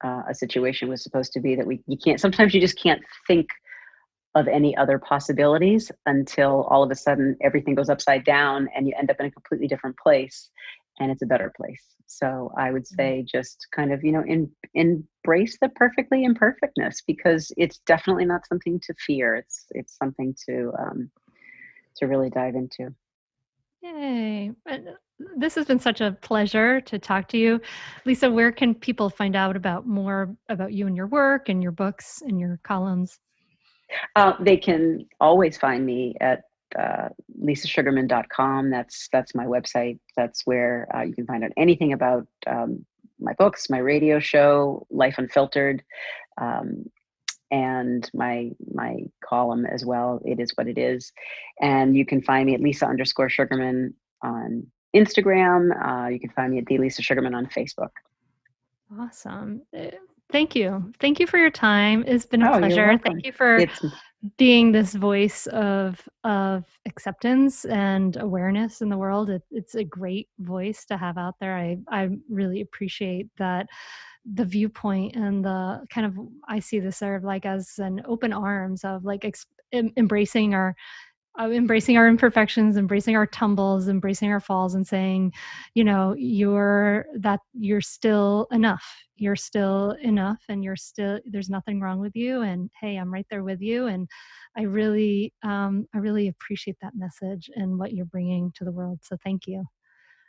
a situation was supposed to be, that you can't, sometimes you just can't think of any other possibilities until all of a sudden everything goes upside down and you end up in a completely different place, and it's a better place. So I would say just kind of, embrace the perfectly imperfectness, because it's definitely not something to fear. It's something to really dive into. Yay. This has been such a pleasure to talk to you. Lisa, where can people find out about more about you and your work and your books and your columns? They can always find me at lisasugarman.com. That's my website. That's where you can find out anything about my books, my radio show, Life Unfiltered, and my column as well. It is what it is. And you can find me at Lisa_Sugarman on Instagram. You can find me at the Lisa Sugarman on Facebook. Awesome. Thank you. Thank you for your time. It's been a Oh, you're pleasure. welcome. Thank you for being this voice of acceptance and awareness in the world. It's a great voice to have out there. I really appreciate that, the viewpoint and the kind of, I see this sort of like as an open arms of like embracing our Embracing our imperfections, embracing our tumbles, embracing our falls, and saying, you're still enough. You're still enough, and there's nothing wrong with you. And hey, I'm right there with you. And I really appreciate that message and what you're bringing to the world. So thank you.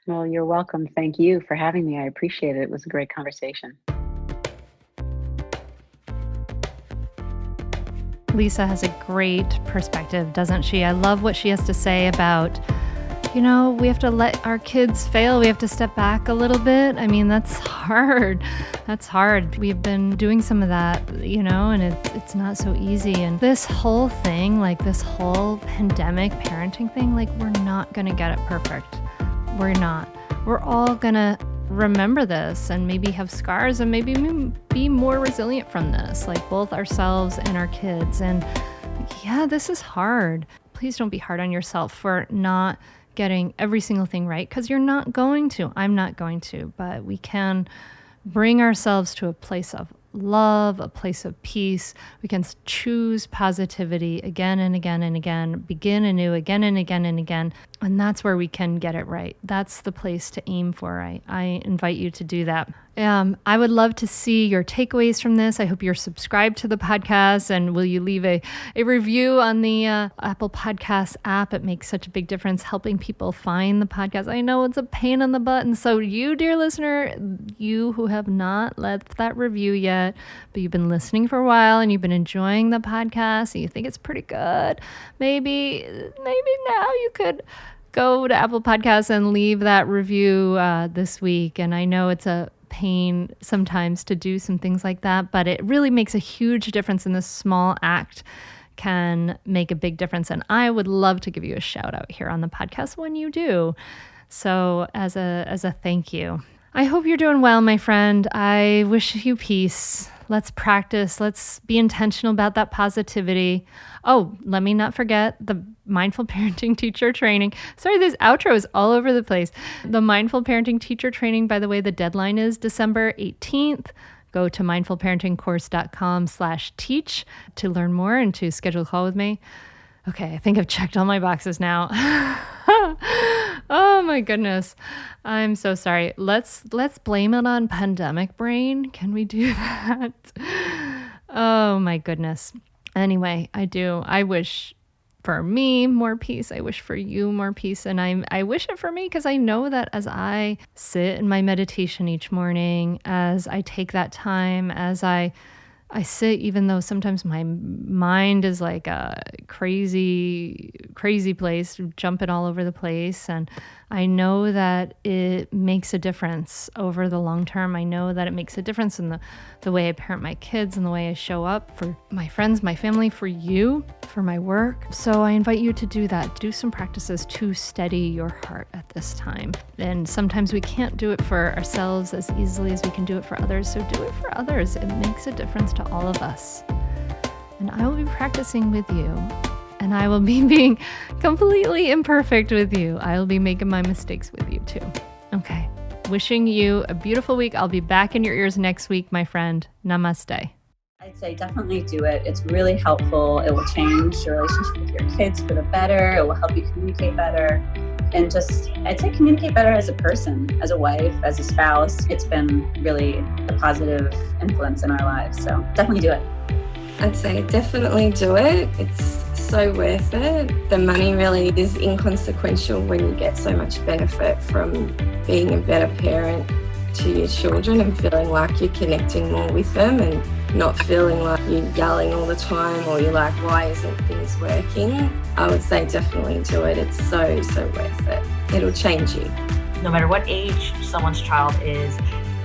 Well, you're welcome. Thank you for having me. I appreciate it. It was a great conversation. Lisa has a great perspective, doesn't she? I love what she has to say about, we have to let our kids fail. We have to step back a little bit. I mean, that's hard. That's hard. We've been doing some of that, and it's not so easy. And this whole thing, like this whole pandemic parenting thing, like we're not going to get it perfect. We're not. We're all going to remember this and maybe have scars and maybe be more resilient from this, like both ourselves and our kids. And yeah, this is hard. Please don't be hard on yourself for not getting every single thing right, because you're not going to. I'm not going to, but we can bring ourselves to a place of love, a place of peace. We can choose positivity again and again and again, begin anew again and again and again. And that's where we can get it right. That's the place to aim for. I invite you to do that. I would love to see your takeaways from this. I hope you're subscribed to the podcast, and will you leave a review on the Apple Podcasts app? It makes such a big difference helping people find the podcast. I know it's a pain in the butt. And so you, dear listener, you who have not left that review yet, but you've been listening for a while and you've been enjoying the podcast and you think it's pretty good, maybe now you could go to Apple Podcasts and leave that review this week. And I know it's a pain sometimes to do some things like that, but it really makes a huge difference, and this small act can make a big difference. And I would love to give you a shout out here on the podcast when you do. So as a thank you. I hope you're doing well, my friend. I wish you peace. Let's practice. Let's be intentional about that positivity. Oh, let me not forget the Mindful Parenting Teacher Training. Sorry, this outro is all over the place. The Mindful Parenting Teacher Training, by the way, the deadline is December 18th. Go to mindfulparentingcourse.com/teach to learn more and to schedule a call with me. Okay, I think I've checked all my boxes now. Oh my goodness. I'm so sorry. Let's blame it on pandemic brain. Can we do that? Oh my goodness. Anyway, I wish for me more peace. I wish for you more peace. And I wish it for me because I know that as I sit in my meditation each morning, as I take that time, as I sit, even though sometimes my mind is like a crazy place, jumping all over the place. And I know that it makes a difference over the long term. I know that it makes a difference in the way I parent my kids and the way I show up for my friends, my family, for you, for my work. So I invite you to do that. Do some practices to steady your heart at this time. And sometimes we can't do it for ourselves as easily as we can do it for others. So do it for others. It makes a difference to all of us. And I will be practicing with you. And I will be being completely imperfect with you. I will be making my mistakes with you too. Okay. Wishing you a beautiful week. I'll be back in your ears next week, my friend. Namaste. I'd say definitely do it. It's really helpful. It will change your relationship with your kids for the better. It will help you communicate better. And I'd say communicate better as a person, as a wife, as a spouse. It's been really a positive influence in our lives. So definitely do it. I'd say definitely do it. It's so worth it. The money really is inconsequential when you get so much benefit from being a better parent to your children and feeling like you're connecting more with them and not feeling like you're yelling all the time or you're like, why isn't things working? I would say definitely do it. It's so worth it. It'll change you. No matter what age someone's child is,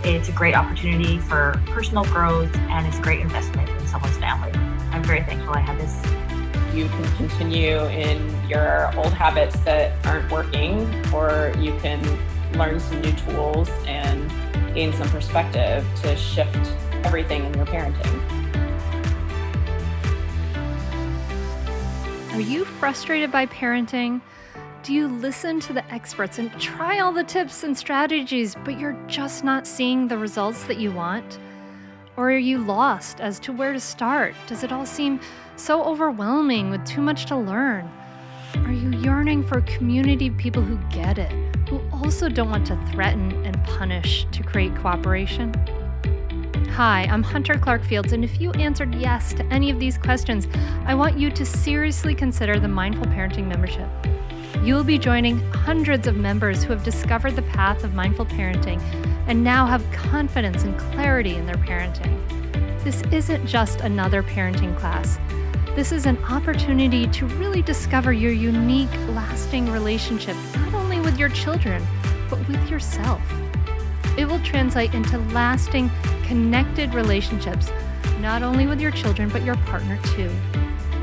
it's a great opportunity for personal growth and it's a great investment in someone's family. I'm very thankful I had this. You can continue in your old habits that aren't working, or you can learn some new tools and gain some perspective to shift everything in your parenting. Are you frustrated by parenting? Do you listen to the experts and try all the tips and strategies, but you're just not seeing the results that you want? Or are you lost as to where to start? Does it all seem so overwhelming with too much to learn? Are you yearning for a community of people who get it, who also don't want to threaten and punish to create cooperation? Hi, I'm Hunter Clarke-Fields, and if you answered yes to any of these questions, I want you to seriously consider the Mindful Parenting membership. You'll be joining hundreds of members who have discovered the path of mindful parenting and now have confidence and clarity in their parenting. This isn't just another parenting class. This is an opportunity to really discover your unique, lasting relationship, not only with your children, but with yourself. It will translate into lasting, connected relationships, not only with your children, but your partner too.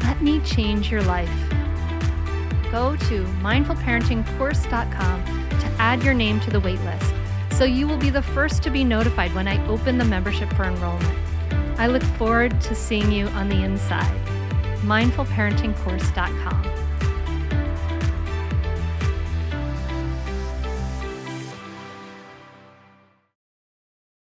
Let me change your life. Go to mindfulparentingcourse.com to add your name to the waitlist, so you will be the first to be notified when I open the membership for enrollment. I look forward to seeing you on the inside. mindfulparentingcourse.com.